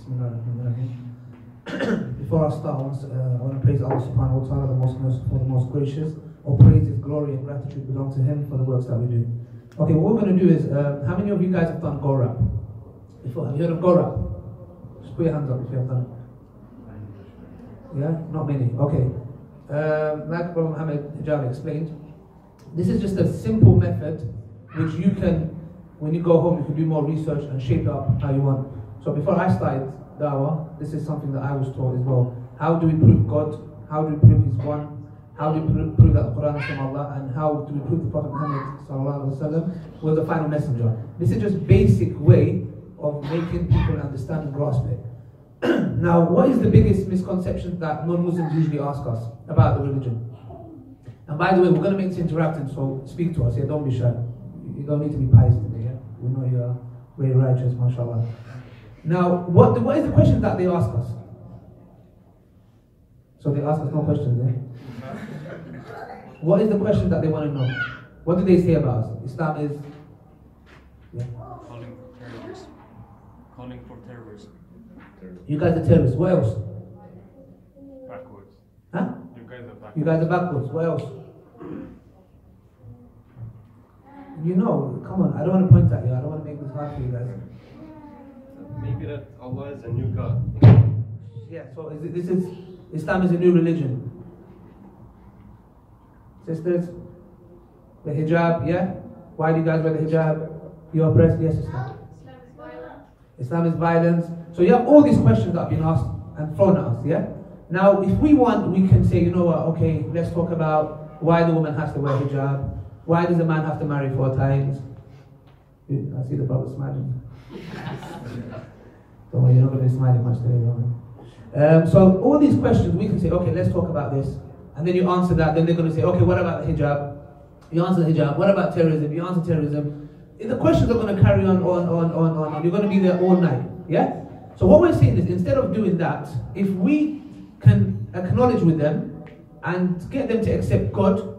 Bismillahirrahmanirrahim. Before I start, I want to praise Allah subhanahu wa ta'ala, the most merciful, the most gracious. All praises, glory and gratitude belong to Him for the works that we do. Okay, what we're going to do is, how many of you guys have done GORAP? Before, have you heard of GORAP? Just put your hands up if you have done it. Yeah? Not many. Okay. Like Brother Muhammad Hijab explained, this is just a simple method which you can, when you go home, you can do more research and shape it up how you want. So before I started Dawah, this is something that I was taught as well. How do we prove God? How do we prove He's one? How do we prove that the Quran is from Allah? And how do we prove the Prophet Muhammad was the final messenger? This is just basic way of making people understand and grasp it. Now, what is the biggest misconception that non-Muslims usually ask us about the religion? And by the way, we're going to make this interactive, so speak to us, yeah, don't be shy. You don't need to be pious today, yeah? We know you're very righteous, mashallah. Now, what is the question that they ask us? So they ask us no questions, yeah? What is the question that they want to know? What do they say about us? Islam is... Yeah. Calling for terrorism. You guys are terrorists. What else? Backwards. Huh? You guys are backwards. You guys are backwards. What else? You know, come on, I don't want to point at you. I don't want to make this hard for you guys. Maybe that Allah is a new God. Yeah, so Islam is a new religion. Sisters, the hijab, yeah? Why do you guys wear the hijab? You're oppressed, yes, sister. Islam is violence. So you have all these questions that have been asked and thrown at us, yeah? Now, if we want, we can say, you know what, okay, let's talk about why the woman has to wear hijab. Why does a man have to marry 4 times? I see the brother smiling. Don't worry, you're not going to be smiling much today, don't worry. So all these questions, we can say, okay, let's talk about this. And then you answer that, then they're going to say, okay, what about the hijab? You answer the hijab. What about terrorism? You answer terrorism. The questions are going to carry on. You're going to be there all night, yeah? So what we're saying is, instead of doing that, if we can acknowledge with them and get them to accept God,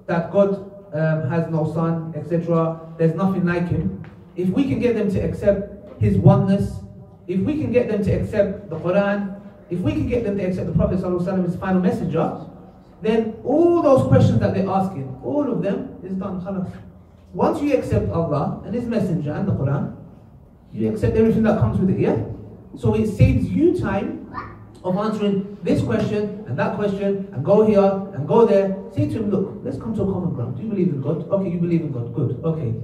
that God has no son, etc., there's nothing like Him. If we can get them to accept His oneness, if we can get them to accept the Quran, if we can get them to accept the Prophet ﷺ as final messenger, then all those questions that they're asking, all of them is done. Khalas. Once you accept Allah and His messenger and the Quran, you accept everything that comes with it, yeah? So it saves you time of answering this question and that question and go here and go there. Say to him, look, let's come to a common ground. Do you believe in God? Okay, you believe in God. Good. Okay.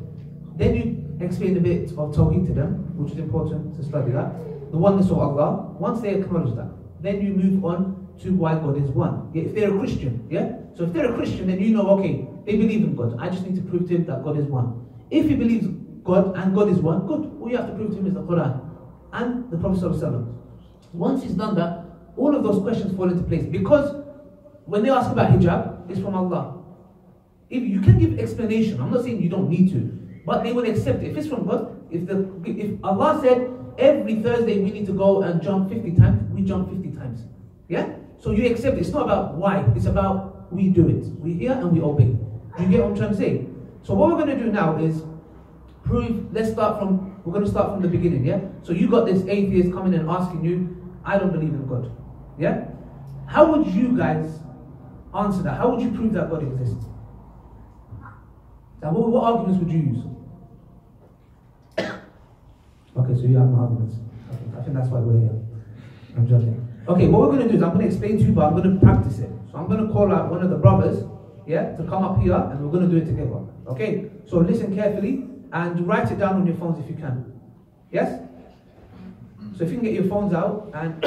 Then you explain a bit of Tawheed to them, which is important to study that. The oneness of Allah. Once they acknowledge that, then you move on to why God is one. Yeah, if they're a Christian, yeah? So if they're a Christian, then you know, okay, they believe in God. I just need to prove to him that God is one. If he believes God and God is one, good. All you have to prove to him is the Quran and the Prophet ﷺ. Once he's done that, all of those questions fall into place. Because when they ask about hijab, it's from Allah. If you can give explanation, I'm not saying you don't need to, but they will accept it. If it's from God, if Allah said every Thursday we need to go and jump 50 times, we jump 50 times. Yeah? So you accept it. It's not about why, it's about we do it. We hear and we obey. Do you get what I'm trying to say? So what we're going to do now is prove, we're going to start from the beginning, yeah? So you got this atheist coming and asking you, I don't believe in God. Yeah? How would you guys answer that? How would you prove that God exists? Now, what arguments would you use? Okay, so you have no arguments. Okay, I think that's why we're here. I'm joking. Okay, what we're going to do is I'm going to explain to you, but I'm going to practice it. So I'm going to call out one of the brothers, yeah, to come up here, and we're going to do it together. Okay? So listen carefully and write it down on your phones if you can. Yes? So if you can get your phones out and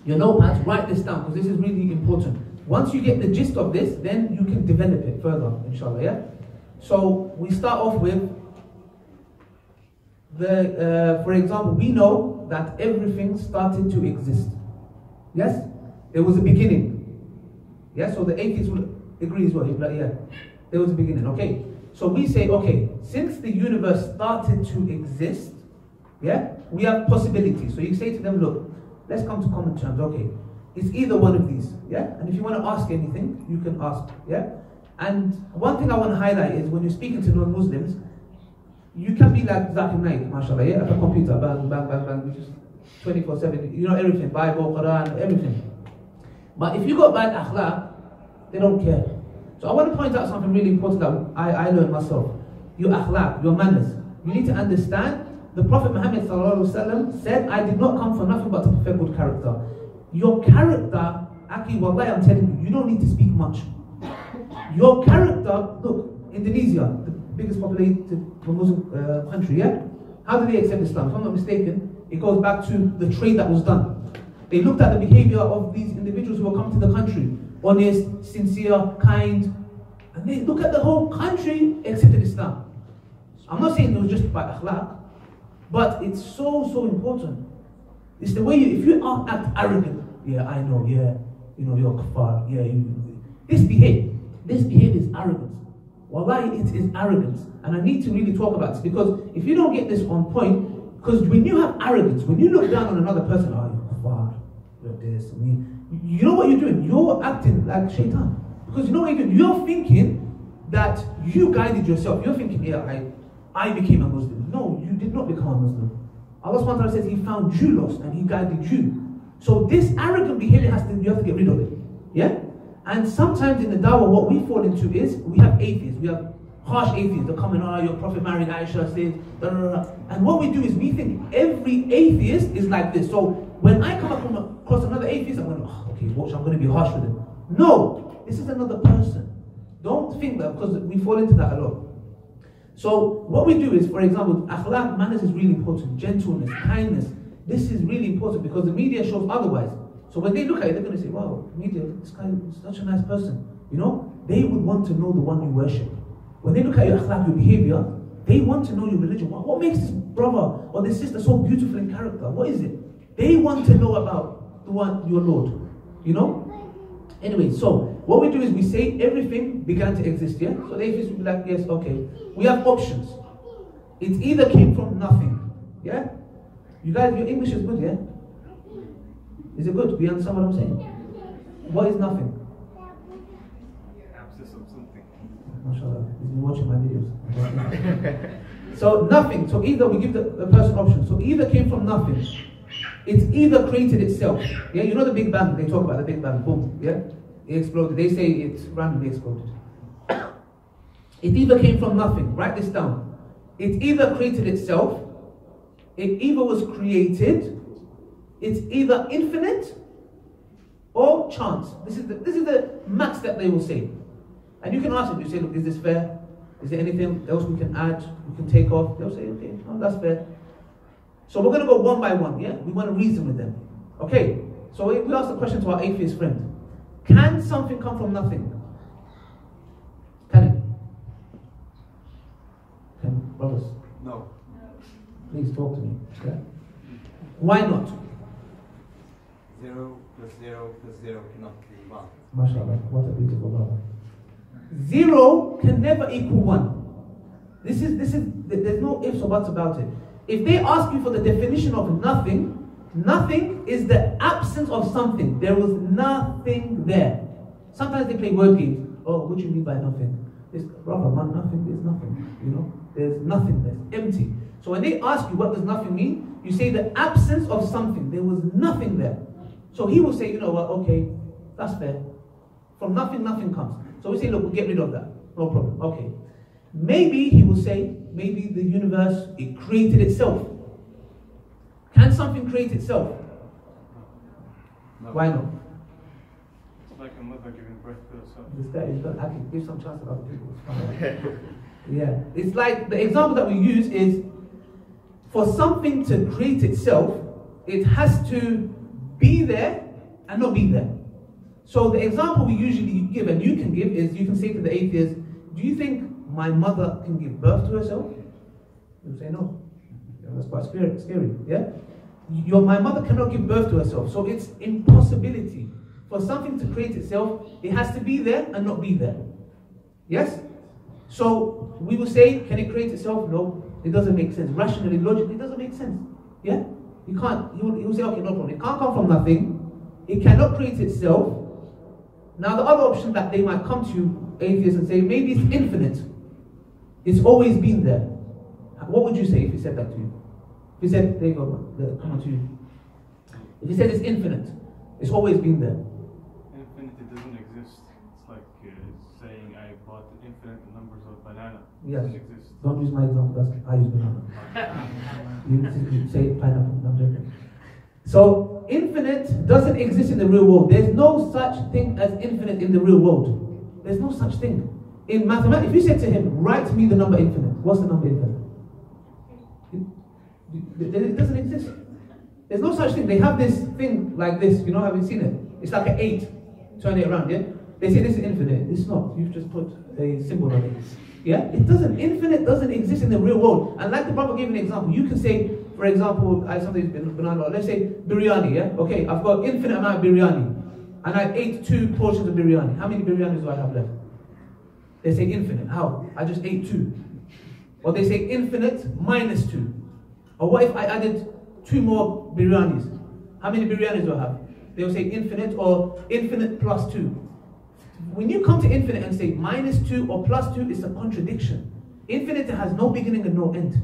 your notepads, write this down because this is really important. Once you get the gist of this, then you can develop it further, inshallah, yeah? So we start off with for example, we know that everything started to exist. Yes? There was a beginning. Yes? So the atheist will agree as well. He'll be like, yeah, there was a beginning. Okay. So we say, okay, since the universe started to exist, yeah, we have possibilities. So you say to them, look, let's come to common terms. Okay. It's either one of these. Yeah? And if you want to ask anything, you can ask. Yeah? And one thing I want to highlight is when you're speaking to non-Muslims, you can be like Zakir Naik, mashallah, yeah? At a computer, bang, bang, bang, bang, you just 24/7. You know everything, Bible, Quran, everything. But if you got bad akhlaq, they don't care. So I want to point out something really important that I learned myself. Your akhlaq, your manners. You need to understand, the Prophet Muhammad ﷺ said, I did not come for nothing but to perfect good character. Your character, Aki, wallahi, I'm telling you, you don't need to speak much. Your character, look, Indonesia, the biggest populated Muslim country, yeah? How do they accept Islam? If I'm not mistaken, it goes back to the trade that was done. They looked at the behavior of these individuals who were coming to the country. Honest, sincere, kind. And they look at the whole country accepted Islam. I'm not saying it was just about akhlaq, but it's so important. It's the way if you act arrogant, yeah, I know, yeah, you know, you're kafar, yeah, this behavior is arrogance. Wallahi, it is arrogance. And I need to really talk about this, because if you don't get this on point, because when you have arrogance, when you look down on another person, oh, you're kafar, you're this, you know what you're doing? You're acting like shaitan. Because you know what you're doing? You're thinking that you guided yourself. You're thinking, yeah, I became a Muslim. No, you did not become a Muslim. Allah subhanahu wa ta'ala says He found you lost and He guided you. So this arrogant behavior you have to get rid of it. Yeah? And sometimes in the dawah, what we fall into is, we have atheists. We have harsh atheists that come in, oh, your Prophet married Aisha, says, da, da, da. And what we do is we think every atheist is like this. So when I come across another atheist, I'm going, oh, okay, watch, I'm going to be harsh with him. No, this is another person. Don't think that, because we fall into that a lot. So what we do is, for example, akhlaq, manners is really important. Gentleness, kindness. This is really important because the media shows otherwise. So when they look at it, they're going to say, wow, media, this guy is such a nice person. You know, they would want to know the one you worship. When they look at your akhlaq, your behavior, they want to know your religion. What makes this brother or this sister so beautiful in character? What is it? They want to know about the one, your Lord. You know? Anyway, so what we do is we say everything began to exist, yeah? So the atheists will be like, yes, okay. We have options. It either came from nothing, yeah? You guys, your English is good, yeah? Is it good? Do you understand what I'm saying? What is nothing? Absence of something. MashaAllah, he's been watching my videos. So nothing. So either we give the person options. So either came from nothing. It's either created itself. Yeah, you know the Big Bang, they talk about the Big Bang, boom, yeah? It exploded. They say it randomly exploded. It either came from nothing. Write this down. It either created itself, it either was created, it's either infinite or chance. This is the max that they will say. And you can ask them, you say, look, is this fair? Is there anything else we can add, we can take off? They'll say, okay, no, that's fair. So we're going to go one by one, yeah? We want to reason with them. Okay, so we ask the question to our atheist friend. Can something come from nothing? Can it? Can brothers? No. Please talk to me. Okay? Why not? 0 plus 0 plus 0 cannot be 1. MashaAllah, what a beautiful brother. 0 can never equal 1. There's no ifs or buts about it. If they ask you for the definition of nothing, nothing is the absence of something. There was nothing there. Sometimes they play word games. Oh, what do you mean by nothing? It's, brother, man, nothing is nothing. You know, there's nothing. There's empty. So when they ask you what does nothing mean, you say the absence of something. There was nothing there. So he will say, you know what? Okay, that's fair. From nothing, nothing comes. So we say, look, we'll get rid of that. No problem. Okay. Maybe he will say, maybe the universe, it created itself. Can something create itself? No. Why not? It's like a mother giving birth to herself. This guy is going to give some chance to other people. It's fine. Yeah. It's like, the example that we use is, for something to create itself, it has to be there and not be there. So the example we usually give, and you can give, is you can say to the atheist, do you think my mother can give birth to herself? You say no. Yeah, that's quite scary. Yeah? My mother cannot give birth to herself. So it's impossibility. For something to create itself, it has to be there and not be there. Yes? So we will say, can it create itself? No. It doesn't make sense. Rationally, logically, it doesn't make sense. Yeah? You can't. He will say, okay, no problem. It can't come from nothing. It cannot create itself. Now the other option that they might come to atheists and say, maybe it's infinite. It's always been there. What would you say if he said that to you? If he said, there you go, come on to you. If he says it's infinite, it's always been there. Infinity doesn't exist. It's like saying I bought infinite numbers of banana. Yes. Doesn't exist. Don't use my example, I use banana. you say pineapple, I'm joking. So, infinite doesn't exist in the real world. There's no such thing as infinite in the real world. There's no such thing. In mathematics, if you said to him, write me the number infinite, what's the number infinite? It doesn't exist. There's no such thing. They have this thing like this, you know, have you seen it? It's like an 8, turn it around, yeah? They say this is infinite. It's not. You've just put a symbol on it. Yeah? It doesn't. Infinite doesn't exist in the real world. And like the Prophet gave an example, you can say, for example, something's been on, let's say biryani, yeah? Okay, I've got infinite amount of biryani. And I ate 2 portions of biryani. How many biryanis do I have left? They say infinite. How? I just ate 2. Or they say infinite minus 2. Or what if I added 2 more biryanis? How many biryanis do I have? They'll say infinite or infinite plus 2. When you come to infinite and say minus 2 or plus 2, it's a contradiction. Infinite has no beginning and no end.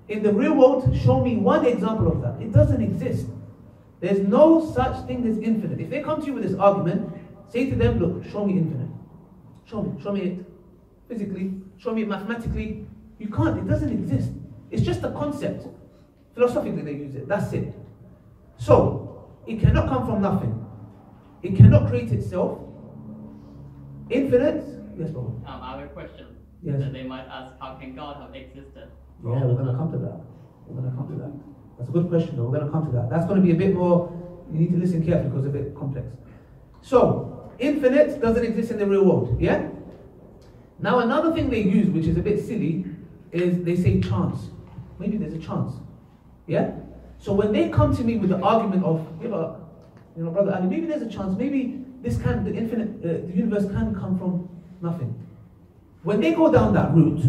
In the real world, show me one example of that. It doesn't exist. There's no such thing as infinite. If they come to you with this argument, say to them, look, show me infinite. Show me it physically, show me it mathematically. You can't, it doesn't exist. It's just a concept. Philosophically they use it, that's it. So, it cannot come from nothing. It cannot create itself. Infinite, yes, Baba. I have a question. Yes. That they might ask, how can God have existed? Yeah, we're going to come to that. We're going to come to that. That's a good question though, we're going to come to that. That's going to be a bit more, you need to listen carefully because it's a bit complex. So, infinite doesn't exist in the real world, yeah? Now another thing they use, which is a bit silly, is they say chance. Maybe there's a chance, yeah? So when they come to me with the argument of, Brother Ali, maybe there's a chance, maybe the infinite, the universe can come from nothing. When they go down that route,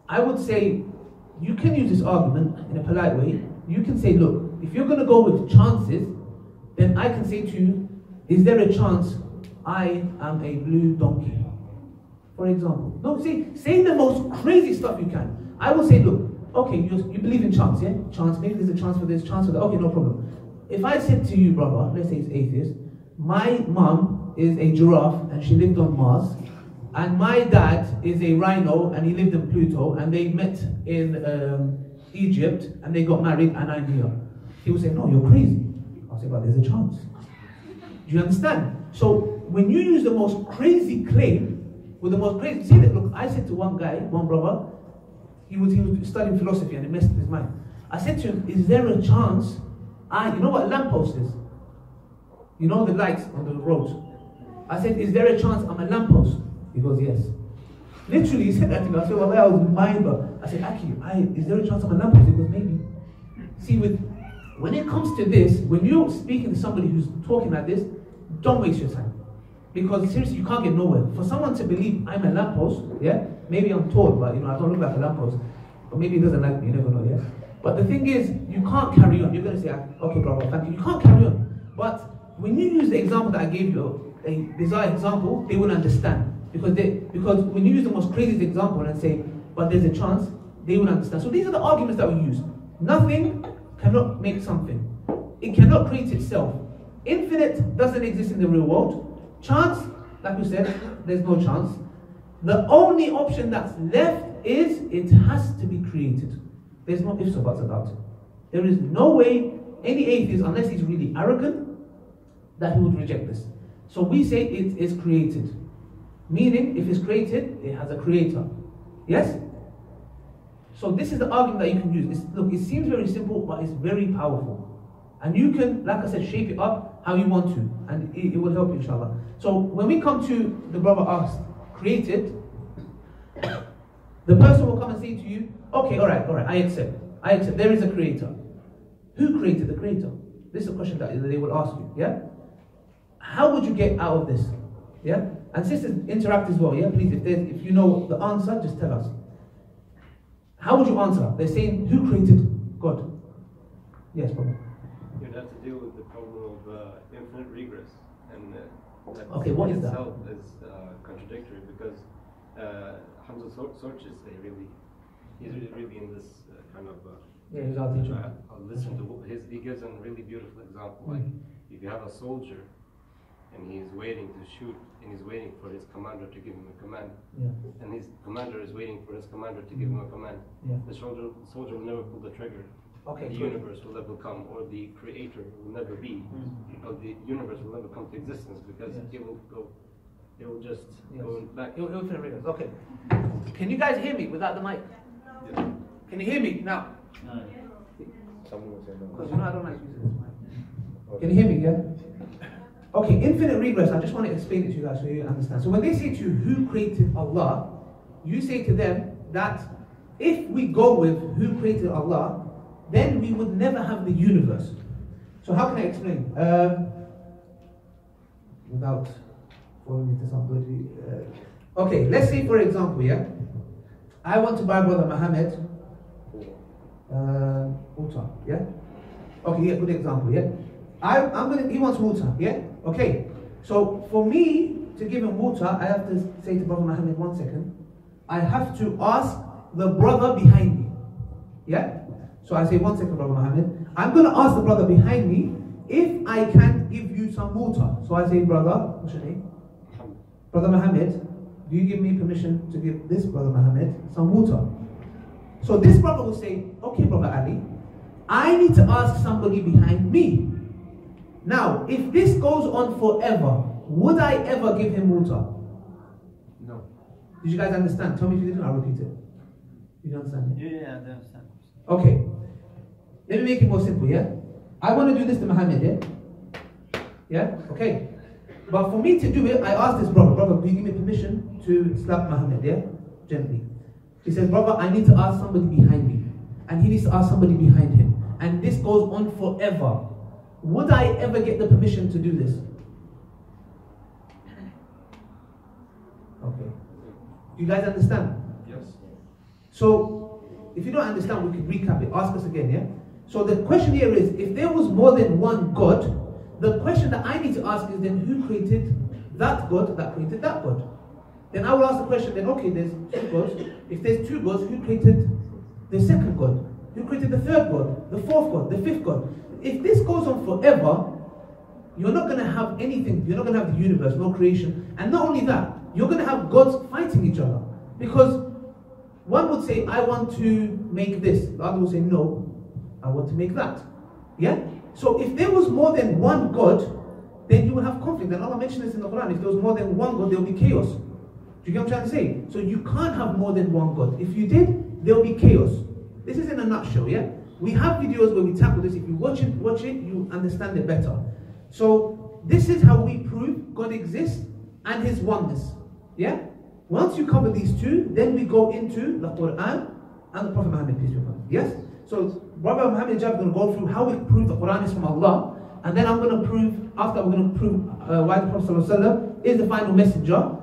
I would say, you can use this argument in a polite way. You can say, look, if you're going to go with chances, then I can say to you, is there a chance I am a blue donkey? For example. No, say the most crazy stuff you can. I will say, look, okay, you believe in chance, yeah? Chance, maybe there's a chance for this, chance for that. Okay, no problem. If I said to you, brother, let's say it's atheist, my mum is a giraffe and she lived on Mars, and my dad is a rhino and he lived in Pluto, and they met in Egypt and they got married and I'm here. He will say, no, you're crazy. I'll say, but there's a chance. Do you understand? So when you use the most crazy claim, with the most crazy, see that, look, I said to one guy, one brother, he was studying philosophy and it messed his mind. I said to him, is there a chance you know what a lamppost is? You know the lights on the road. I said, is there a chance I'm a lamppost? He goes, yes. Literally, he said that to me. I said, well, I was mind, but I said, Aki, is there a chance I'm a lamppost? He goes, maybe. See, when it comes to this, when you're speaking to somebody who's talking like this, don't waste your time. Because seriously, you can't get nowhere. For someone to believe I'm a lamppost, yeah, maybe I'm tall, but I don't look like a lamppost. Or maybe he doesn't like me, you never know, yeah. But the thing is, you can't carry on. You're going to say, okay, brother, thank you. You can't carry on. But when you use the example that I gave you, a desired example, they will understand. Because when you use the most craziest example and say, but there's a chance, they will understand. So these are the arguments that we use. Nothing cannot make something. It cannot create itself. Infinite doesn't exist in the real world. Chance, like we said, there's no chance. The only option that's left is it has to be created. There's no ifs or buts about it. There is no way any atheist, unless he's really arrogant, that he would reject this. So we say it is created. Meaning, if it's created, it has a creator. Yes? So this is the argument that you can use. Look, it seems very simple, but it's very powerful. And you can, like I said, shape it up how you want to. And it will help you, inshallah. So when we come to the brother asked, created, the person will come and say to you, okay, all right, I accept. There is a creator. Who created the creator? This is a question that they will ask you, yeah? How would you get out of this? Yeah? And sisters, interact as well, yeah? Please, if you know the answer, just tell us. How would you answer? They're saying, who created God? Yes, brother. You'd have to deal with the problem of infinite regress. And that okay, what is that? itself is contradictory because Hamza Sorch is he's really in this kind of Yeah, he's our teacher. I'll listen to he gives a really beautiful example. Like, if you have a soldier and he's waiting to shoot and he's waiting for his commander to give him a command, and his commander is waiting for his commander to give him a command, the soldier will never pull the trigger. Okay, the universe will never come, or the creator will never be, or the universe will never come to existence, because it will just go back. Okay. Can you guys hear me without the mic? Yeah. Can you hear me now? No. Someone will say no. Because you know I don't like using this mic. Can you hear me, yeah? Okay, infinite regress, I just want to explain it to you guys so you understand. So when they say to you, who created Allah, you say to them that if we go with who created Allah, then we would never have the universe. So how can I explain? Without falling into some good... okay, let's say for example, yeah? I want to buy Brother Muhammad water, yeah? Okay, yeah, good example, yeah? He wants water, yeah? Okay, so for me to give him water, I have to say to Brother Muhammad, 1 second, I have to ask the brother behind me, yeah? So I say, 1 second, Brother Muhammad, I'm going to ask the brother behind me if I can give you some water. So I say, brother, what's your name? Brother Muhammad, do you give me permission to give this Brother Muhammad some water? So this brother will say, okay, Brother Ali, I need to ask somebody behind me. Now, if this goes on forever, would I ever give him water? No. Did you guys understand? Tell me if you didn't, I'll repeat it. You don't understand it? Yeah, I understand. Okay. Let me make it more simple, yeah? I want to do this to Muhammad, yeah? Yeah? Okay. But for me to do it, I ask this brother, do you give me permission to slap Muhammad, yeah? Gently. He says, brother, I need to ask somebody behind me. And he needs to ask somebody behind him. And this goes on forever. Would I ever get the permission to do this? Okay. Do you guys understand? Yes. So, if you don't understand, we can recap it. Ask us again, yeah? So the question here is, if there was more than one God, the question that I need to ask is then who created that God that created that God? Then I will ask the question then, okay, there's two gods. If there's two gods, who created the second God? Who created the third God? The fourth God? The fifth God? If this goes on forever, you're not going to have anything. You're not going to have the universe, no creation. And not only that, you're going to have gods fighting each other. Because one would say, I want to make this. The other would say, no, I want to make that. Yeah? So if there was more than one God, then you will have conflict. And Allah mentioned this in the Quran. If there was more than one God, there will be chaos. Do you get what I'm trying to say? So you can't have more than one God. If you did, there will be chaos. This is in a nutshell, yeah? We have videos where we tackle this. If you watch it, you understand it better. So this is how we prove God exists and His oneness. Yeah? Once you cover these two, then we go into the Quran and the Prophet Muhammad, peace be upon him. Yes? So Brother Muhammad Hijab is going to go through how we prove the Quran is from Allah, and then I'm going to prove, after we're going to prove why the Prophet ﷺ is the final messenger,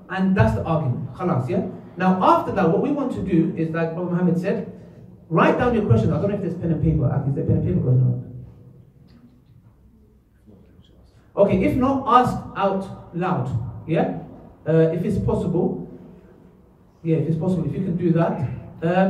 and that's the argument. Khalas, yeah? Now after that, what we want to do is, like Brother Muhammad said, write down your questions. I don't know if there's pen and paper. Is there pen and paper going on? Okay, if not, ask out loud. Yeah? If it's possible. Yeah, if it's possible, if you can do that.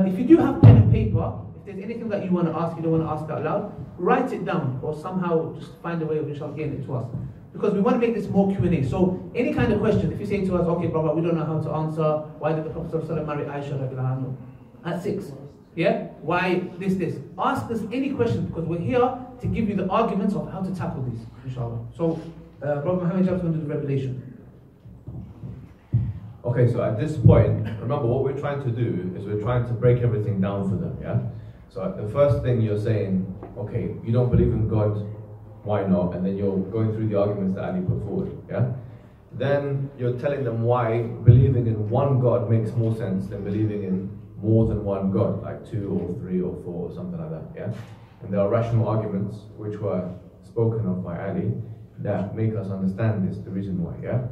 If you do have pen and paper, if there's anything that you want to ask, you don't want to ask out loud, write it down or somehow just find a way of inshallah getting it to us. Because we want to make this more Q&A. So any kind of question, if you say to us, okay, brother, we don't know how to answer, why did the Prophet ﷺ marry Aisha at 6? Yeah? Why this? Ask us any questions because we're here to give you the arguments of how to tackle these, inshallah. So, Brother Muhammad Hijab is going to do the revelation. Okay, so at this point, remember what we're trying to do is we're trying to break everything down for them, yeah? So the first thing you're saying, okay, you don't believe in God, why not? And then you're going through the arguments that Ali put forward, yeah? Then you're telling them why believing in one God makes more sense than believing in more than one God, like 2 or 3 or 4 or something like that, yeah? And there are rational arguments which were spoken of by Ali that make us understand this, the reason why, yeah?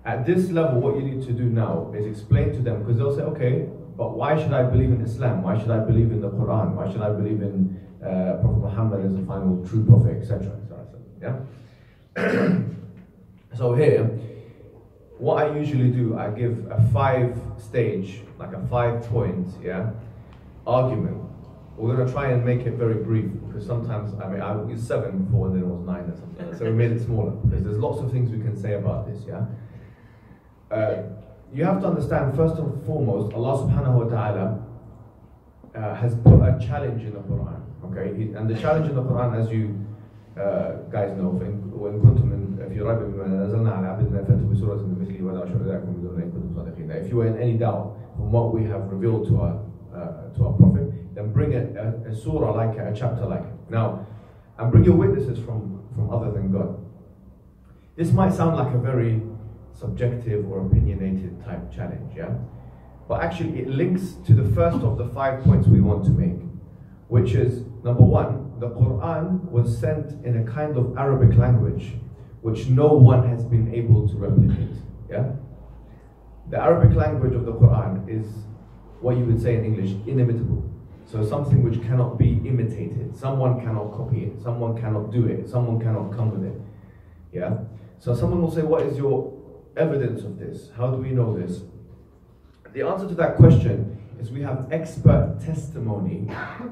At this level, what you need to do now is explain to them, because they'll say, okay, but why should I believe in Islam? Why should I believe in the Quran? Why should I believe in Prophet Muhammad as the final true prophet, etc. Yeah? So here, what I usually do, I give a 5-stage, like a 5-point, yeah, argument We're going to try and make it very brief, because sometimes, I was 7 before and then it was 9 or something. So we made it smaller, because there's lots of things we can say about this, yeah? You have to understand, first and foremost, Allah subhanahu wa ta'ala has put a challenge in the Quran, okay? And the challenge in the Quran, as you guys know, if you are in any doubt from what we have revealed to our Prophet, then bring a surah like it, a chapter like it. Now, and bring your witnesses from other than God. This might sound like a very subjective or opinionated type challenge, yeah? But actually it links to the first of the 5 points we want to make, which is, number one, the Quran was sent in a kind of Arabic language which no one has been able to replicate, yeah? The Arabic language of the Quran is what you would say in English, inimitable. So something which cannot be imitated. Someone cannot copy it. Someone cannot do it. Someone cannot come with it. Yeah? So someone will say, what is your evidence of this? How do we know this? The answer to that question is we have expert testimony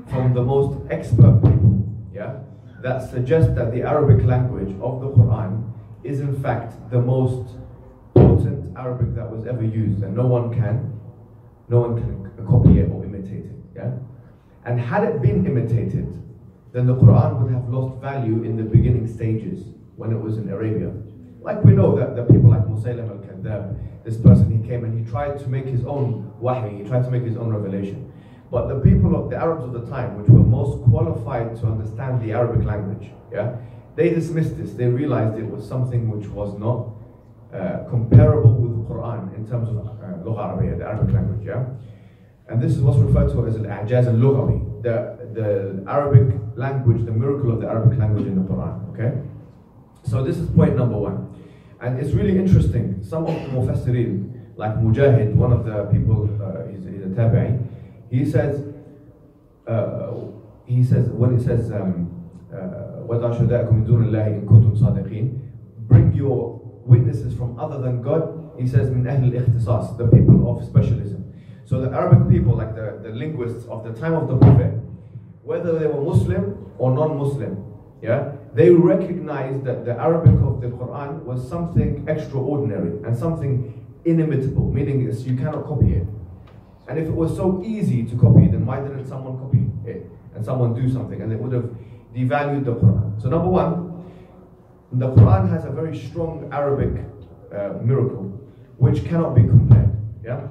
from the most expert people, yeah, that suggest that the Arabic language of the Quran is in fact the most potent Arabic that was ever used, and no one can copy it or imitate it, yeah? And had it been imitated, then the Quran would have lost value in the beginning stages when it was in Arabia. Like we know that the people like Musaylim al-Kadhab, this person, he came and he tried to make his own wahi, he tried to make his own revelation. But the people of the Arabs of the time, which were most qualified to understand the Arabic language, yeah, they dismissed this. They realized it was something which was not comparable with the Quran in terms of Lugha Arabiya, the Arabic language, yeah. And this is what's referred to as al-A'jaz al-Lughawi, the Arabic language, the miracle of the Arabic language in the Quran, okay? So this is point number one. And it's really interesting, some of the Mufassirin, like Mujahid, one of the people, he's a Tabi'i, he says, when it says, وَدَعْ شُهَدَاءَكُمْ مِن دُونِ اللَّهِ إِن كُنتُمْ صَادِقِينَ, bring your witnesses from other than God, he says, مِنْ أَهْلِ الْإِخْتِصَاص, the people of specialism. So the Arabic people, like the linguists of the time of the Prophet, whether they were Muslim or non-Muslim, yeah, they recognized that the Arabic of the Quran was something extraordinary and something inimitable, meaning you cannot copy it. And if it was so easy to copy, then why didn't someone copy it and someone do something, and it would have devalued the Quran? So number one, the Quran has a very strong Arabic miracle which cannot be compared, yeah?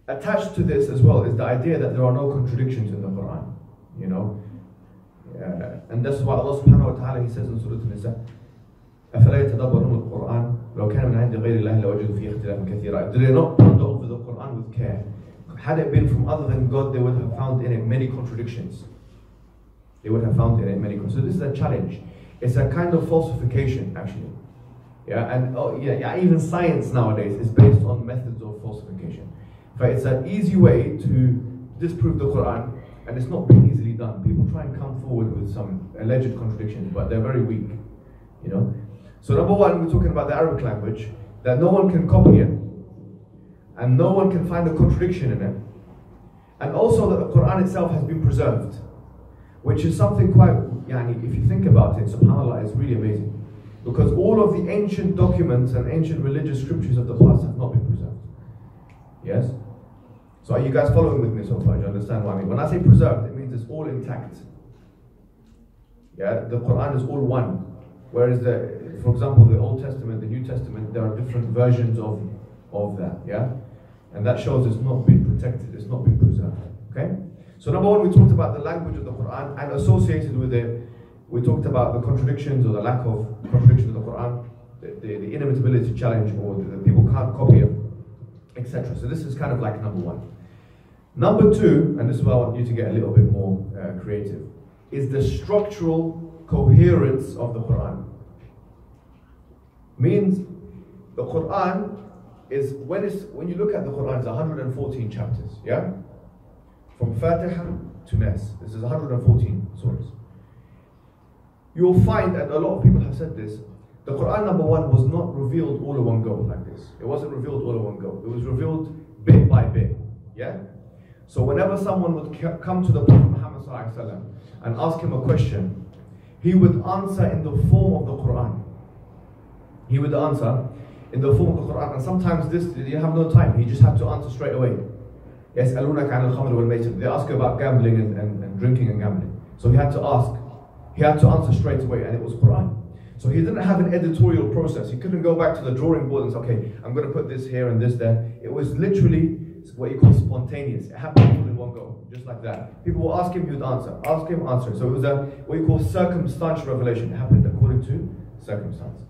Attached to this as well is the idea that there are no contradictions in the Quran, you know. And that's why Allah subhanahu wa ta'ala, he says in Surah An-Nisa, أَفَلَا يَتَدَبَّرُونَ الْقُرْآنَ لَوْ كَانَ مِنْ عِنْدِ غَيْرِ اللَّهِ لَوَجَدُوا فِيهِ اخْتِلَافًا كَثِيرًا. Do they not ponder over the Quran with care? Had it been from other than God, they would have found in it many contradictions. They would have found in it many contradictions. So this is a challenge. It's a kind of falsification, actually. Yeah, and even science nowadays is based on methods of falsification. But it's an easy way to disprove the Quran, and it's not been easily done. People try and come forward with some alleged contradictions, but they're very weak, you know. So number one, we're talking about the Arabic language, that no one can copy it, and no one can find a contradiction in it. And also that the Quran itself has been preserved, which is something quite, if you think about it, subhanAllah, it's really amazing. Because all of the ancient documents and ancient religious scriptures of the past have not been preserved. Yes? So are you guys following with me so far? Do you understand what I mean? When I say preserved, it means it's all intact. Yeah, the Quran is all one. Whereas for example, the Old Testament, the New Testament, there are different versions of that, yeah? And that shows it's not been protected, it's not been preserved, okay? So number one, we talked about the language of the Quran, and associated with it, we talked about the contradictions or the lack of contradiction of the Quran, the inimitability challenge, or the people can't copy it, etc. So this is kind of like number one. Number two, and this is where I want you to get a little bit more creative, is the structural coherence of the Quran. Means the Quran is, when you look at the Quran, it's 114 chapters, yeah? From Fatiha to Nas, this is 114 surahs. You'll find, and a lot of people have said this, the Quran, number one, was not revealed all in one go like this. It wasn't revealed all in one go. It was revealed bit by bit, yeah? So whenever someone would come to the Prophet Muhammad ﷺ and ask him a question, he would answer in the form of the Quran. He would answer in the form of the Quran, and sometimes this, you have no time, he just had to answer straight away. يَسْأَلُونَكَ عَنِ الْخَمْرِ وَالْمَيْسِرِ. They ask you about gambling and drinking and gambling. So he had to answer straight away, and it was Quran. So he didn't have an editorial process. He couldn't go back to the drawing board and say, okay, I'm going to put this here and this there. It was literally what you call spontaneous. It happened all in one go, just like that. People will ask him, he would answer. Ask him, answer. So it was what you call circumstantial revelation. It happened according to circumstance.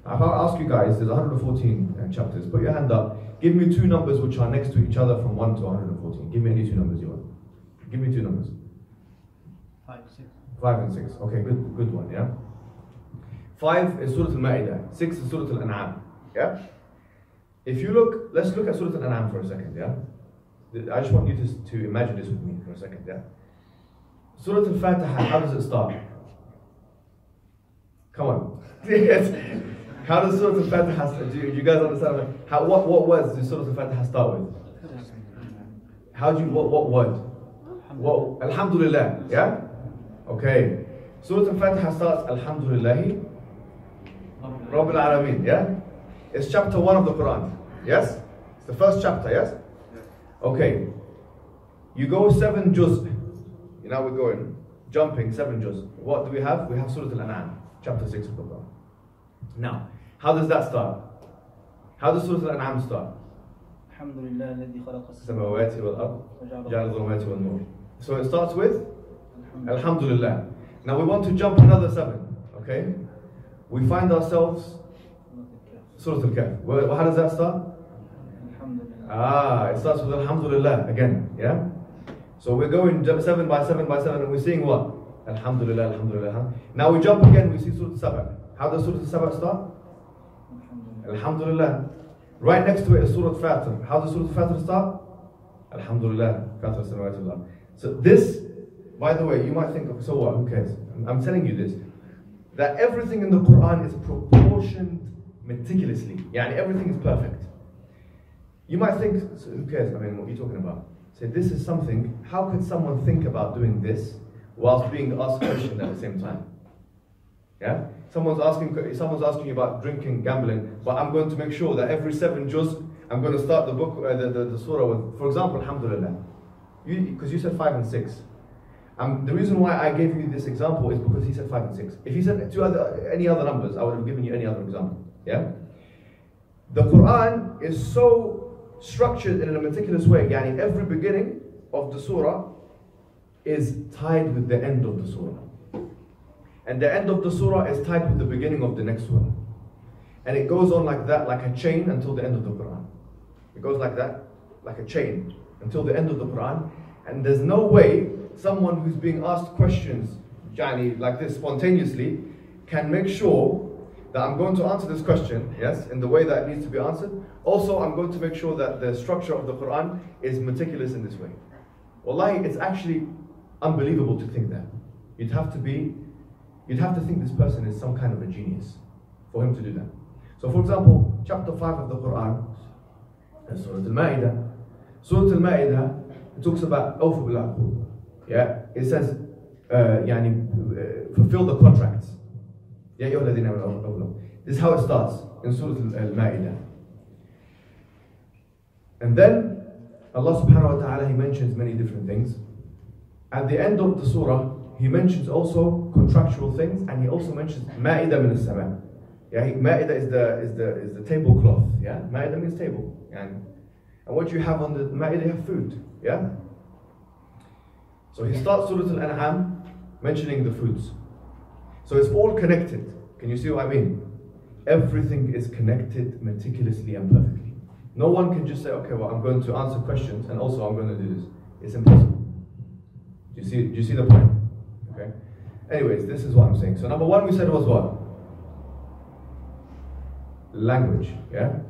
Now, if I ask you guys, there's 114 chapters. Put your hand up. Give me two numbers which are next to each other from 1 to 114. Give me any two numbers you want. Give me two numbers. 5, 6. 5 and 6. Okay, good one, yeah? 5 is Surah Al-Ma'idah. 6 is Surah Al-An'am. Yeah? If you look, let's look at Surah Al-An'am for a second, yeah? I just want you to imagine this with me for a second, yeah? Surah Al-Fatiha, how does it start? Come on. Yes. How does Surah Al-Fatiha start? Do you guys understand? What words does Surah Al-Fatiha start with? What word? Alhamdulillah, yeah? Okay. Surah Al-Fatiha starts, Alhamdulillahi Rabbil Alameen, yeah? It's chapter 1 of the Quran, yes? It's the first chapter, yes? Okay. You go 7 juz. Now we're going, jumping 7 juz. What do we have? We have Surah Al-An'am, chapter 6 of the Quran. Now, how does that start? How does Surah Al-An'am start? Alhamdulillah alladhi khalaqa Samawati wal ard, ja'ala dhulumati wan nur. So it starts with Alhamdulillah. Now we want to jump another 7, okay? We find ourselves Surah Al-Kahf. How does that start? It starts with Alhamdulillah again, yeah? So we're going 7 by 7 by 7 and we're seeing what? Alhamdulillah, Alhamdulillah. Now we jump again, we see Surah Al-Sabah. How does Surah Al-Sabah start? Alhamdulillah. Right next to it is Surah Al-Fatir. How does Surah Al-Fatir start? Alhamdulillah. Fatir samawati wal ard. So this, by the way, you might think, so what, who cares? I'm telling you this, that everything in the Quran is proportioned meticulously. Yani everything is perfect. You might think, so who cares? I mean, what are you talking about? Say, this is something, how could someone think about doing this whilst being asked a question at the same time? Yeah? Someone's asking you about drinking, gambling, but I'm going to make sure that every 7 juz, I'm going to start the book, the surah with, for example, Alhamdulillah. Because you said 5 and 6. The reason why I gave you this example is because he said 5 and 6. If he said any other numbers, I would have given you any other example. Yeah? The Quran is so structured in a meticulous way. Yani every beginning of the surah is tied with the end of the surah. And the end of the surah is tied with the beginning of the next surah. And it goes on like that, like a chain until the end of the Quran. It goes like that, like a chain, until the end of the Quran. And there's no way someone who's being asked questions like this spontaneously can make sure that I'm going to answer this question, yes, in the way that it needs to be answered. Also, I'm going to make sure that the structure of the Quran is meticulous in this way. Wallahi, it's actually unbelievable to think that. You'd have to think this person is some kind of a genius for him to do that. So for example, chapter 5 of the Quran, Surah Al-Ma'idah. Surah Al-Ma'idah, it talks about awfu bil uqud. Yeah, it says, fulfill the contracts. Ya ayyuha alladhina amanu. This is how it starts in Surah Al-Ma'idah. And then Allah subhanahu wa ta'ala, He mentions many different things. At the end of the surah, He mentions also contractual things, and He also mentions Ma'idah min as-sama'. Yeah, Ma'idah is the tablecloth. Yeah, Ma'idah means table. And what you have on the Ma'idah, you have food. Yeah. So He starts Surah Al-An'am mentioning the foods. So it's all connected. Can you see what I mean? Everything is connected meticulously and perfectly. No one can just say, okay, well, I'm going to answer questions and also I'm going to do this. It's impossible. Do you see the point? Okay. Anyways, this is what I'm saying. So number 1 we said was what? Language. Yeah?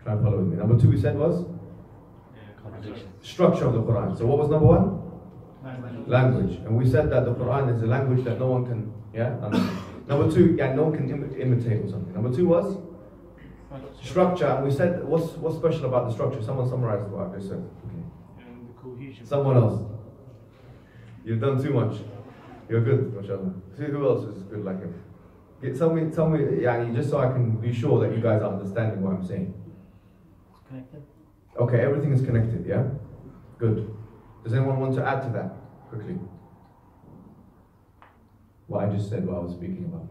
Try and follow with me. Number 2 we said was? Structure of the Quran. So what was number 1? Language. And we said that the Quran is a language that no one can, understand. Number 2, no one can imitate or something. Number 2 was? Structure. And we said, what's special about the structure? Someone summarized what I just said. Okay. And the cohesion. Someone else. You've done too much. You're good, mashallah. See who else is good like him. Tell me, yani, just so I can be sure that you guys are understanding what I'm saying. It's connected. Okay, everything is connected, yeah? Good. Does anyone want to add to that quickly? What I just said, what I was speaking about.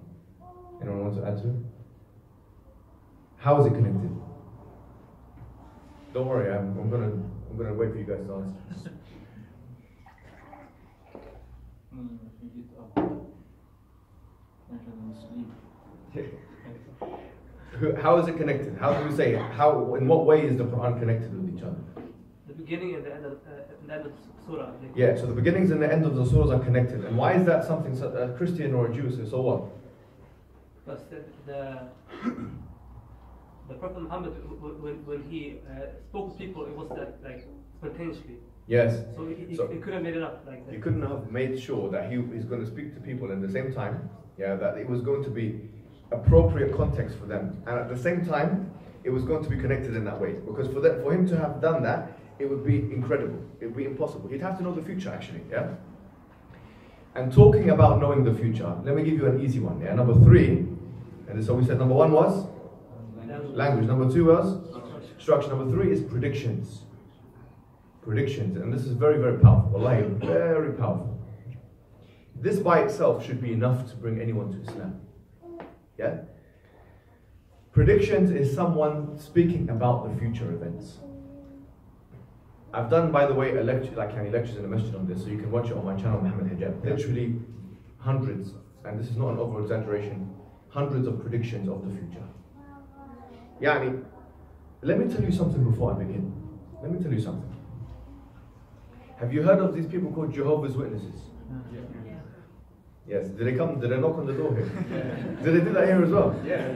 Anyone want to add to it? How is it connected? Don't worry, I'm gonna wait for you guys to answer. How is it connected? How do we say it? How? In what way is the Quran connected with each other? The beginning and the end of surah. Yeah, so the beginnings and the end of the surahs are connected. And why is that something a Christian or a Jew says? So what? Because the Prophet Muhammad, when he spoke to people, it was like spontaneously. Yes. So he couldn't have made it up like that. He couldn't have made sure that he is going to speak to people in the same time, yeah, that it was going to be appropriate context for them. And at the same time, it was going to be connected in that way. Because for him to have done that, it would be incredible. It would be impossible. He'd have to know the future, actually, yeah? And talking about knowing the future, let me give you an easy one, yeah? Number 3, and so we said number 1 was? Language. Number 2 was? Structure. Number 3 is predictions. Predictions, and this is very, very powerful. Wallahi, very powerful. This by itself should be enough to bring anyone to Islam. Yeah? Predictions is someone speaking about the future events. I've done, by the way, a lecture, like lectures in a masjid on this, so you can watch it on my channel, Muhammad Hijab. Literally hundreds, and this is not an over-exaggeration, hundreds of predictions of the future. Yani, let me tell you something before I begin. Let me tell you something. Have you heard of these people called Jehovah's Witnesses? Yeah. Yes. Did they come? Did they knock on the door here? Did they do that here as well? Yeah.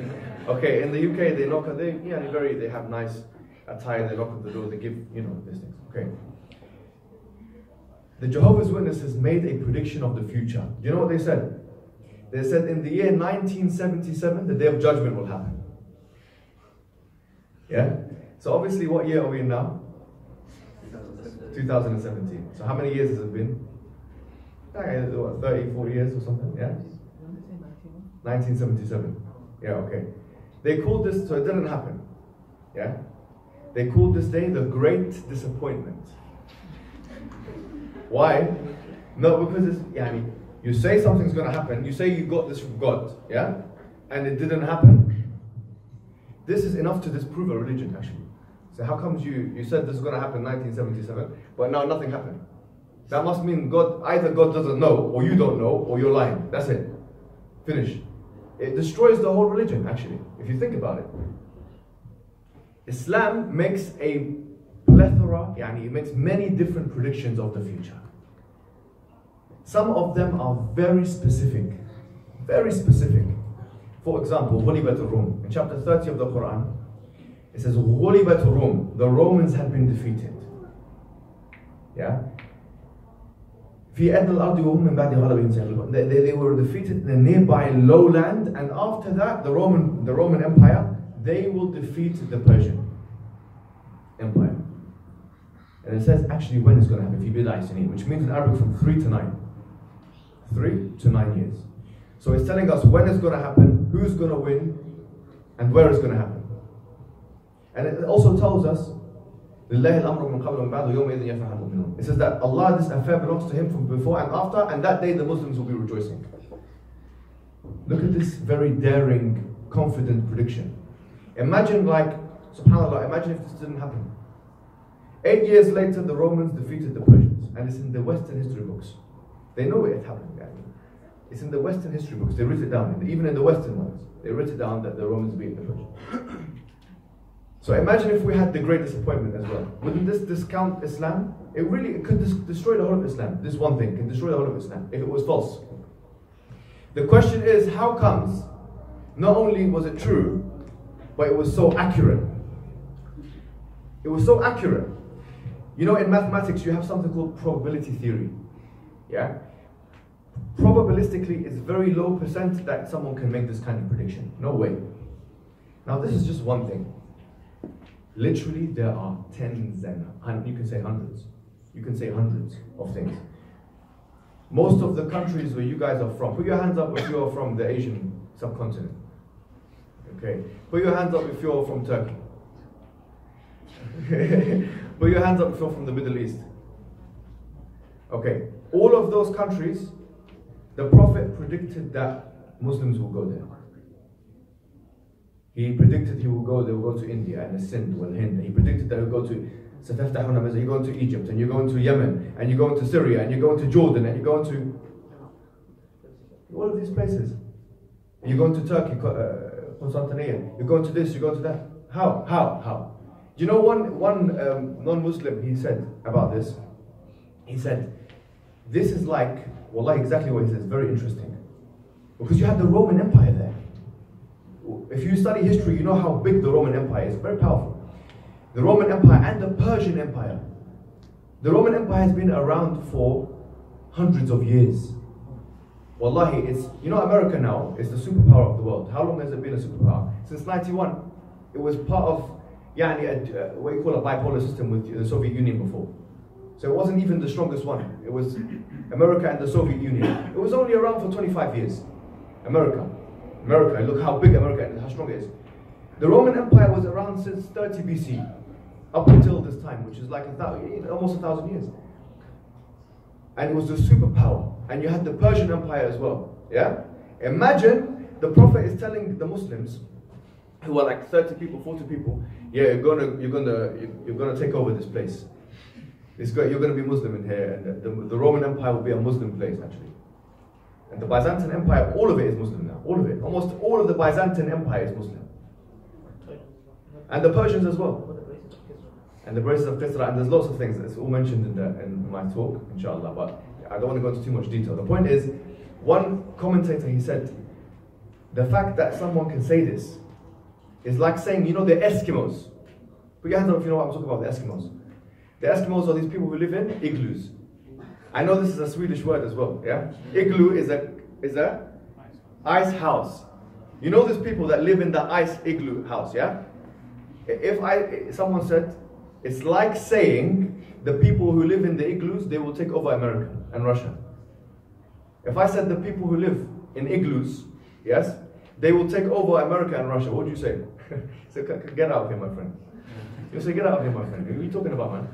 Okay. In the UK, they knock on. They have nice attire. They knock on the door. They give these things. Okay. The Jehovah's Witnesses made a prediction of the future. Do you know what they said? They said in the year 1977, the Day of Judgment will happen. Yeah. So obviously, what year are we in now? 2017. So how many years has it been? 30, 40 years or something, yeah? 1977. Yeah, okay. They called this, so it didn't happen. Yeah? They called this day the Great Disappointment. Why? No, because it's, you say something's going to happen, you say you got this from God, yeah? And it didn't happen. This is enough to disprove a religion, actually. So how comes you said this is going to happen in 1977, but now nothing happened? That must mean either God doesn't know, or you don't know, or you're lying. That's it. Finish. It destroys the whole religion, actually, if you think about it. Islam makes a plethora, it makes many different predictions of the future. Some of them are very specific. Very specific. For example, غُلِبَتُ الرُّومِ. In chapter 30 of the Quran, it says, غُلِبَتُ الرُّومِ. The Romans had been defeated. Yeah? في أدنى الأرض وهم من بعد غلبهم سيغلبون. They were defeated in a nearby lowland, and after that, the Roman Empire, they will defeat the Persian Empire. And it says actually when it's going to happen, في بضع سنين, which means in Arabic from 3 to 9. 3 to 9 years. So it's telling us when it's going to happen, who's going to win, and where it's going to happen. And it also tells us, it says that Allah, this affair belongs to Him from before and after, and that day the Muslims will be rejoicing. Look at this very daring, confident prediction. Imagine subhanAllah, imagine if this didn't happen. 8 years later, the Romans defeated the Persians, and it's in the Western history books. They know it happened. It's in the Western history books. They wrote it down. Even in the Western ones, they wrote it down that the Romans beat the Persians. So imagine if we had the Great Disappointment as well. Wouldn't this discount Islam? It could destroy the whole of Islam. This one thing can destroy the whole of Islam if it was false. The question is, how comes not only was it true, but it was so accurate? It was so accurate. In mathematics you have something called probability theory. Yeah? Probabilistically, it's very low percent that someone can make this kind of prediction. No way. Now this is just one thing. Literally, there are tens and you can say hundreds You can say hundreds of things. Most of the countries where you guys are from, put your hands up if you're from the Asian subcontinent. Okay. Put your hands up if you're from Turkey. Put your hands up if you're from the Middle East. Okay. All of those countries, the Prophet predicted that Muslims will go there. He predicted they will go to India and the Sindh wal Hind. He predicted that he'll go to you go into Egypt, and you go into Yemen, and you go into Syria, and you go into Jordan, and you go into all of these places. You go into Turkey, Constantinople. You go into this, you go into that. How? Do you know one non-Muslim, he said about this? He said, this is like, wallah, exactly what he says, very interesting. Because you have the Roman Empire there. If you study history, you know how big the Roman Empire is, very powerful. The Roman Empire and the Persian Empire. The Roman Empire has been around for hundreds of years. Wallahi, it's, you know, America now is the superpower of the world. How long has it been a superpower? Since 91. It was part of, what you call a bipolar system with the Soviet Union before. So it wasn't even the strongest one. It was America and the Soviet Union. It was only around for 25 years. America, look how big America and how strong it is. The Roman Empire was around since 30 BC, up until this time, which is like almost 1,000 years. And it was the superpower. And you had the Persian Empire as well. Yeah? Imagine the Prophet is telling the Muslims, who are like 30 people, 40 people, yeah, you're gonna take over this place. You're gonna be Muslim in here, and the Roman Empire will be a Muslim place actually. And the Byzantine Empire, all of it is Muslim now. All of it. Almost all of the Byzantine Empire is Muslim. And the Persians as well. And the braces of Kisra, and there's lots of things. It's all mentioned in my talk, inshallah, but I don't want to go into too much detail. The point is, one commentator, he said, the fact that someone can say this is like saying, you know, the Eskimos. Put your hands up if you know what I'm talking about, the Eskimos. The Eskimos are these people who live in igloos. I know this is a Swedish word as well, yeah? Igloo is a ice house. You know these people that live in the ice igloo house, yeah? If someone said, it's like saying the people who live in the igloos, they will take over America and Russia. If I said the people who live in igloos, yes, they will take over America and Russia, what would you say? So get out of here, my friend. You say, get out of here, my friend. What are you talking about, man?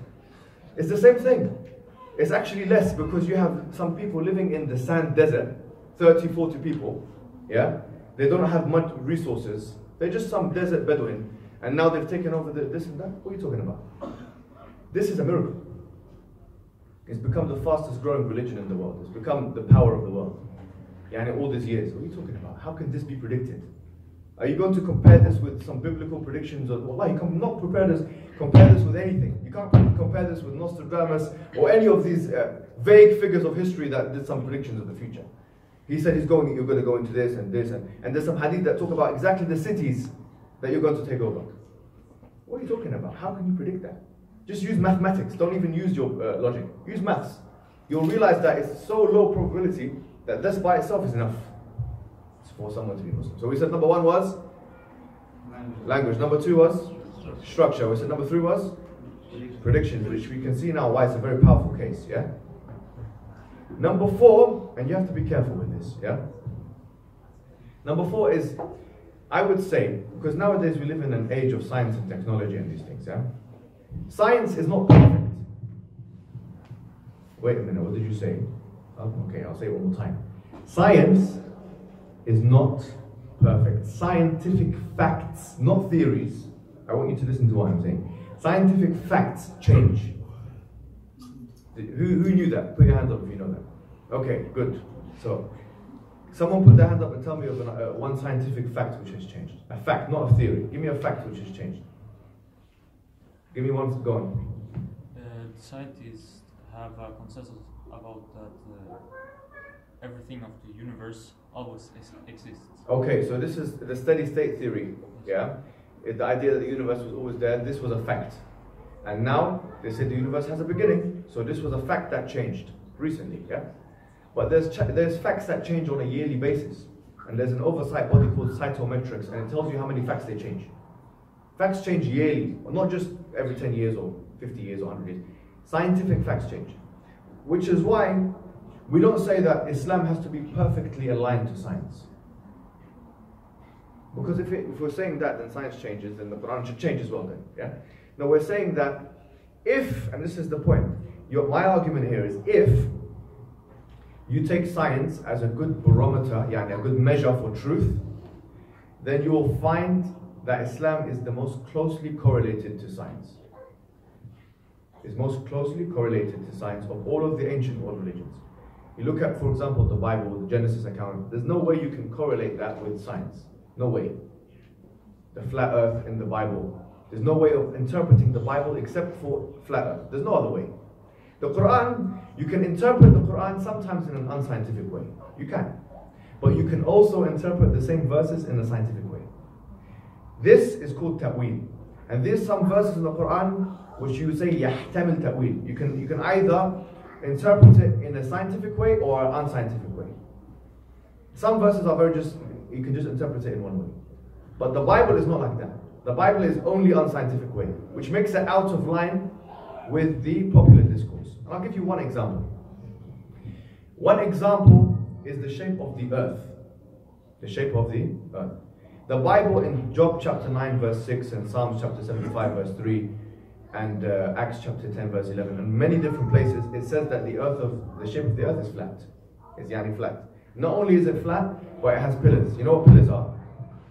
It's the same thing. It's actually less because you have some people living in the sand desert, 30, 40 people, yeah? They don't have much resources. They're just some desert Bedouin. And now they've taken over this and that. What are you talking about? This is a miracle. It's become the fastest growing religion in the world. It's become the power of the world. Yeah, and all these years. What are you talking about? How can this be predicted? Are you going to compare this with some biblical predictions? Wallah, you cannot compare this with anything. You can't compare this with Nostradamus or any of these vague figures of history that did some predictions of the future. He said you're going to go into this, and there's some hadith that talk about exactly the cities that you're going to take over. What are you talking about? How can you predict that? Just use mathematics. Don't even use your logic. Use maths. You'll realize that it's so low probability that this by itself is enough for someone to be Muslim. So we said number one was language. Number two was structure. We said number three was predictions, which we can see now why it's a very powerful case. Yeah. Number four, and you have to be careful with this. Yeah. Number four is, I would say, because nowadays we live in an age of science and technology and these things. Yeah. Science is not perfect. Wait a minute. What did you say? Oh, okay, I'll say it one more time. Science is not perfect. Scientific facts, not theories. I want you to listen to what I'm saying. Scientific facts change. Who knew that? Put your hands up if you know that. Okay, good. So, someone put their hand up and tell me of one scientific fact which has changed. A fact, not a theory. Give me a fact which has changed. Give me one. Go on. Scientists have a consensus about that everything of the universe always exists. Okay, so this is the steady state theory, yeah? The idea that the universe was always there, this was a fact. And now, they say the universe has a beginning, so this was a fact that changed recently, yeah? But there's facts that change on a yearly basis. And there's an oversight body called cytometrics, and it tells you how many facts they change. Facts change yearly, not just every 10 years or 50 years or 100 years. Scientific facts change. Which is why we don't say that Islam has to be perfectly aligned to science. Because if we're saying that, then science changes, then the Quran should change as well then. Yeah? No, we're saying that if, and this is the point, my argument here is if you take science as a good barometer, yani a good measure for truth, then you will find that Islam is the most closely correlated to science. Is most closely correlated to science of all of the ancient world religions. You look at, for example, the Bible, the Genesis account, there's no way you can correlate that with science. No way. The flat earth in the Bible, there's no way of interpreting the Bible except for flat earth. There's no other way. The Quran, you can interpret the Quran sometimes in an unscientific way. You can. But you can also interpret the same verses in a scientific way. This is called ta'wil. And there's some verses in the Quran which you say yahtamil ta'wil. You can either interpret it in a scientific way or an unscientific way. Some verses are you can just interpret it in one way. But the Bible is not like that. The Bible is only unscientific way, which makes it out of line with the popular discourse. And I'll give you one example. One example is the shape of the earth. The shape of the earth. The Bible in Job chapter 9 verse 6 and Psalms chapter 75 verse 3 and Acts chapter 10 verse 11 and many different places, it says that the shape of the earth is flat. It's yani flat. Not only is it flat, but it has pillars. You know what pillars are?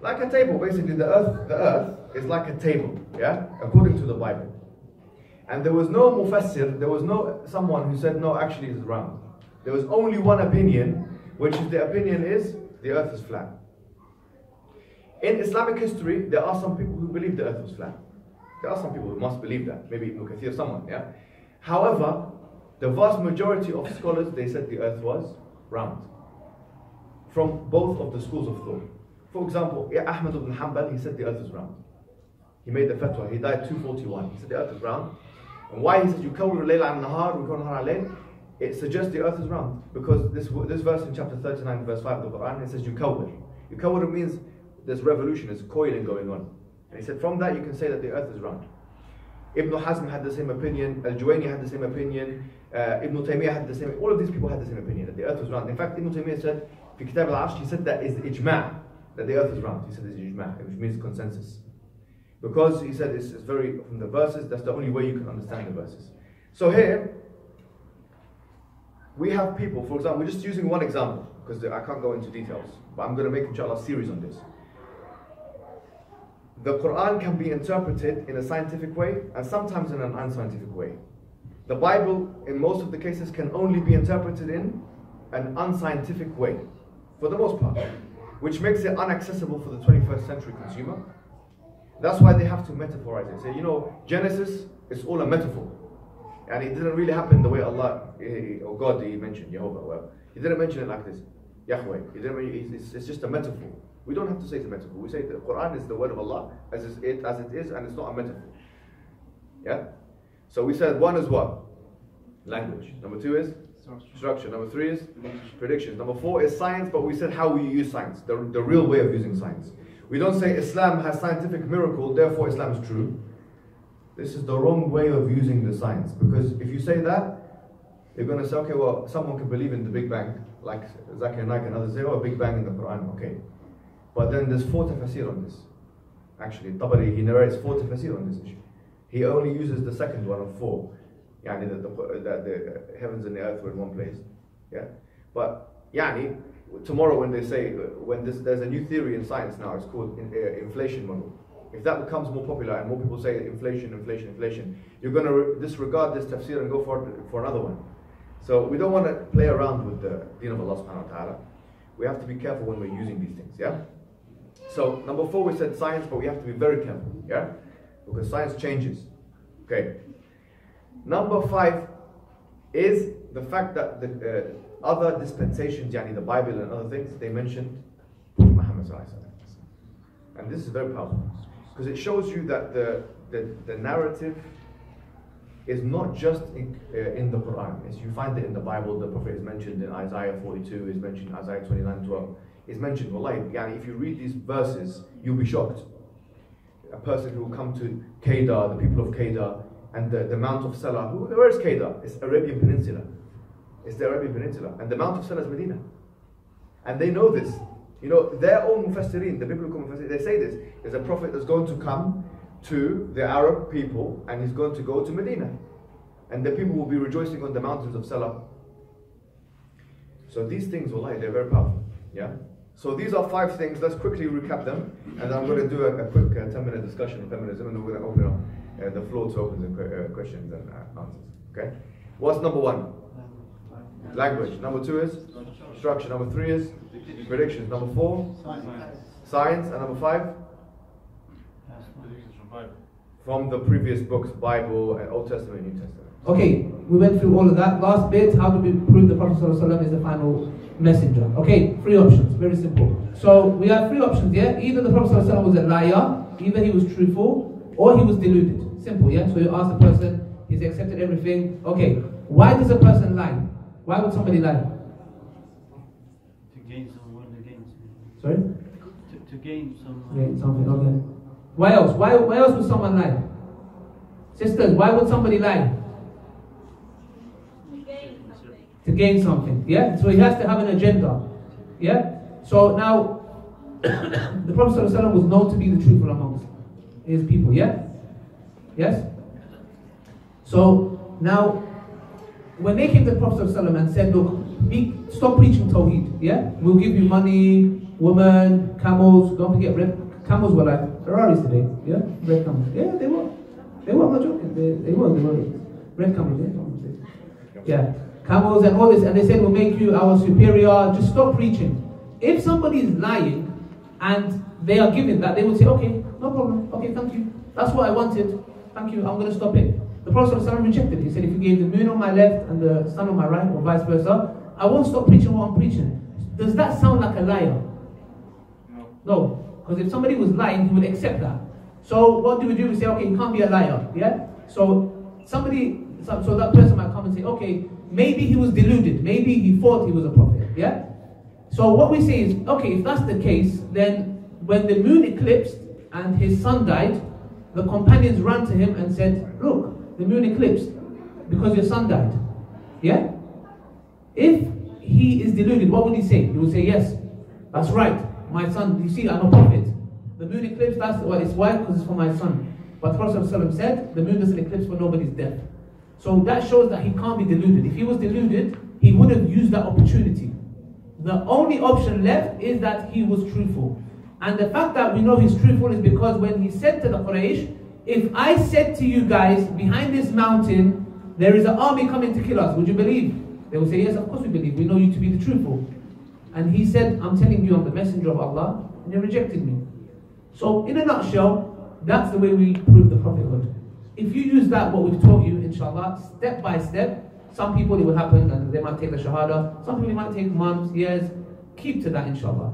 Like a table, basically. The earth is like a table, yeah, according to the Bible. And there was no mufassir, there was no someone who said no, actually it's round. There was only one opinion, which is the opinion is the earth is flat. In Islamic history, there are some people who believe the earth was flat. There are some people who must believe that. Maybe Ibn Kathir, someone, yeah. However, the vast majority of scholars, they said the earth was round. From both of the schools of thought. For example, Ahmad ibn Hanbal, he said the earth is round. He made the fatwa, he died 241. He said the earth is round. And why he said, يُكَوِّرُ اللَّيْلَ عَلَى النَّهَارِ وَيُكَوِّرُ النَّهَارَ عَلَى اللَّيْلِ, it suggests the earth is round. Because this verse in chapter 39, verse 5 of the Quran, it says يُكَوِّرُ. يُكَوِّرُ means there's revolution, there's coiling going on. And he said from that you can say that the earth is round. Ibn Hazm had the same opinion, Al-Juwayni had the same opinion, Ibn Taymiyyah had the same, all of these people had the same opinion, that the earth was round. In fact, Ibn Taymiyyah said, في كتاب العرش, he said that is ijma', that the earth is round. He said it's ijma', which means consensus. Because he said it's very, from the verses, that's the only way you can understand the verses. So here, we have people, for example, we're just using one example, because I can't go into details, but I'm going to make, inshallah, a series on this. The Quran can be interpreted in a scientific way, and sometimes in an unscientific way. The Bible, in most of the cases, can only be interpreted in an unscientific way, for the most part, which makes it inaccessible for the 21st century consumer. That's why they have to metaphorize it. Say, you know, Genesis is all a metaphor. And it didn't really happen the way Allah, or God, he mentioned, Jehovah, well, he didn't mention it like this, Yahweh. He didn't mention, it's just a metaphor. We don't have to say it's a metaphor. We say the Quran is the word of Allah as it is, and it's not a metaphor. Yeah? So we said one is what? Language. Number two is? Structure. Number three is? Predictions. Number four is science, but we said how we use science, the real way of using science. We don't say Islam has scientific miracle, therefore Islam is true. This is the wrong way of using the science, because if you say that, you're going to say, okay, well, someone can believe in the Big Bang, like Zakir Naik and others say, oh, Big Bang in the Quran, okay. But then there's 4 tafsir on this. Actually, Tabari, he narrates 4 tafsir on this issue. He only uses the second one of 4. Yani that the heavens and the earth were in one place. Yeah. But yani, tomorrow when they say, there's a new theory in science now, it's called inflation model. If that becomes more popular and more people say inflation, you're going to disregard this tafsir and go for another one. So we don't want to play around with the deen of Allah subhanahu wa ta'ala. We have to be careful when we're using these things, yeah? So number 4 we said science, but we have to be very careful, yeah? Because science changes, okay? Number 5 is the fact that the other dispensations, yani the Bible and other things, they mentioned Muhammad sallallahu alaihi wasallam. And this is very powerful, because it shows you that the narrative is not just in the Quran. You find it in the Bible. The Prophet is mentioned in Isaiah 42, is mentioned in Isaiah 29:12. Is mentioned, wallahi, yani if you read these verses, you'll be shocked. A person who will come to Kedar, the people of Kedar, and the Mount of Salah. Where is Qaeda? It's Arabian Peninsula. It's the Arabian Peninsula. And the Mount of Salah is Medina. And they know this. You know, their own Mufassirin, the biblical Mufassirin, they say this. There's a prophet that's going to come to the Arab people, and he's going to go to Medina. And the people will be rejoicing on the mountains of Salah. So these things, wallahi, they're very powerful. Yeah? So these are 5 things. Let's quickly recap them. And I'm going to do a quick 10-minute discussion of feminism, and then we're going to open up the floor to open the questions and answers. Okay? What's number 1? Language. Number 2 is structure. Number 3 is predictions. Number 4? Science. And number 5? Predictions from Bible. From the previous books, Bible, Old Testament, New Testament. Okay, we went through all of that. Last bit, how do we prove the Prophet ﷺ is the final messenger? Okay, 3 options, very simple. So we have 3 options, yeah? Either the Prophet ﷺ was a liar, either he was truthful, or he was deluded. Simple, yeah? So you ask the person, he's accepted everything. Okay, why does a person lie? Why would somebody lie? To gain some worldly gains. Sorry? To gain some. Gain something, okay. Why else? Why else would someone lie? Sisters, why would somebody lie? To gain something, yeah? So he has to have an agenda, yeah? So now, the Prophet ﷺ was known to be the truthful amongst his people, yeah? Yes? So now, when they came to the Prophet ﷺ and said, look, stop preaching Tawheed, yeah? We'll give you money, women, camels, don't forget, red camels were like Ferraris today, yeah? Red camels, yeah, they were. They were, I'm not joking, they were red camels, yeah? Yeah. Camels and all this, and they said, we'll make you our superior, just stop preaching. If somebody is lying and they are given that, they would say, okay, no problem, okay, thank you. That's what I wanted, thank you, I'm going to stop it. The Prophet ﷺ rejected it. He said, if you gave the moon on my left and the sun on my right, or vice versa, I won't stop preaching what I'm preaching. Does that sound like a liar? No, because if somebody was lying, he would accept that. So what do? We say, okay, you can't be a liar, yeah? So so that person might come and say, okay, maybe he was deluded. Maybe he thought he was a prophet. Yeah? So what we say is, okay, if that's the case, then when the moon eclipsed and his son died, the companions ran to him and said, look, the moon eclipsed because your son died. Yeah? If he is deluded, what would he say? He would say, yes, that's right. My son, you see, I'm a prophet. The moon eclipsed, that's why it's white, because it's for my son. But the Prophet ﷺ said, the moon doesn't eclipse for nobody's death. So that shows that he can't be deluded. If he was deluded, he would have used that opportunity. The only option left is that he was truthful. And the fact that we know he's truthful is because when he said to the Quraysh, if I said to you guys, behind this mountain, there is an army coming to kill us, would you believe? They would say, yes, of course we believe. We know you to be the truthful. And he said, I'm telling you I'm the messenger of Allah, and you rejected me. So in a nutshell, that's the way we prove the prophethood. If you use that, what we've taught you, inshallah, step by step, some people it will happen and they might take the shahada, some people it might take months, years. Keep to that, inshallah.